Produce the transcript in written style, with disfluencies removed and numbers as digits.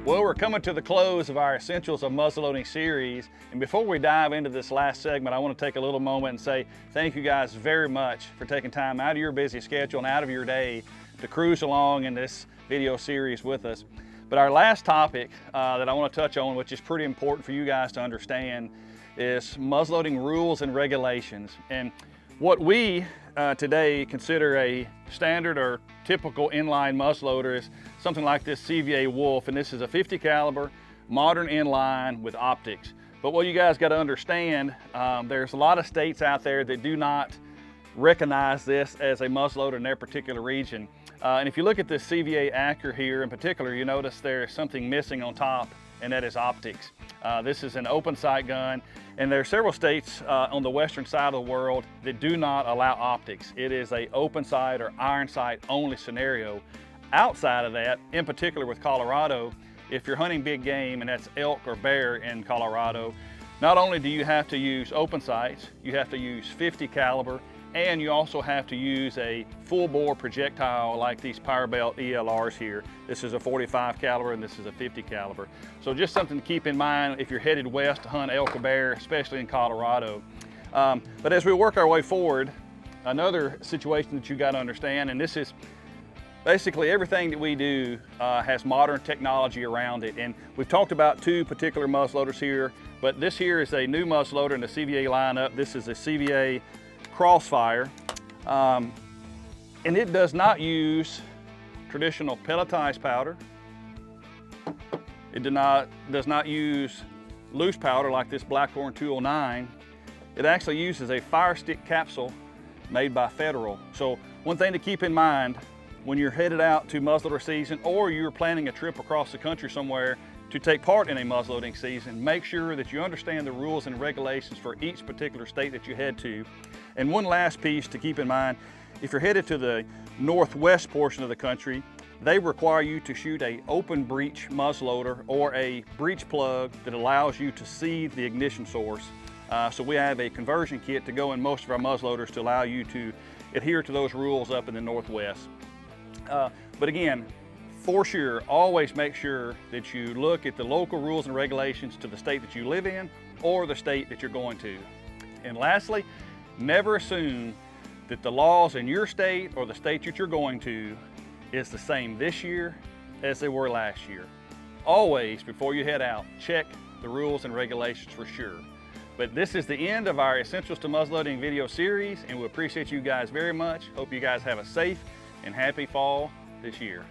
Well, we're coming to the close of our Essentials of Muzzleloading series. And before we dive into this last segment, I want to take a little moment and say thank you guys very much for taking time out of your busy schedule and out of your day to cruise along in this video series with us. But our last topic that I want to touch on, which is pretty important for you guys to understand, is muzzleloading rules and regulations. And what we today consider a standard or typical inline muzzleloader is something like this CVA Wolf, and this is a 50 caliber modern inline with optics. But what you guys got to understand, there's a lot of states out there that do not recognize this as a muzzleloader in their particular region. And if you look at this CVA Acura here in particular, you notice there's something missing on top, and that is optics. This is an open sight gun, and there are several states on the western side of the world that do not allow optics. It is a open sight or iron sight only scenario. Outside of that, in particular with Colorado, if you're hunting big game, and that's elk or bear in Colorado, not only do you have to use open sights, you have to use 50 caliber, and you also have to use a full bore projectile like these Powerbelt ELRs here. This is a 45 caliber and this is a 50 caliber. So just something to keep in mind if you're headed west to hunt elk or bear, especially in Colorado. But as we work our way forward, another situation that you got to understand, and this is basically everything that we do has modern technology around it. And we've talked about two particular muzzleloaders here, but this here is a new muzzleloader in the CVA lineup. This is a CVA Crossfire, and it does not use traditional pelletized powder. It does not use loose powder like this Blackhorn 209. It actually uses a fire stick capsule made by Federal. So one thing to keep in mind when you're headed out to muzzleloader season, or you're planning a trip across the country somewhere to take part in a muzzleloading season, make sure that you understand the rules and regulations for each particular state that you head to. And one last piece to keep in mind, if you're headed to the northwest portion of the country, they require you to shoot a open breech muzzleloader or a breech plug that allows you to see the ignition source. So we have a conversion kit to go in most of our muzzleloaders to allow you to adhere to those rules up in the northwest. But again, for sure, always make sure that you look at the local rules and regulations to the state that you live in or the state that you're going to. And lastly, never assume that the laws in your state or the state that you're going to is the same this year as they were last year. Always, before you head out, check the rules and regulations for sure. But this is the end of our Essentials to Muzzleloading video series, and we appreciate you guys very much. Hope you guys have a safe and happy fall this year.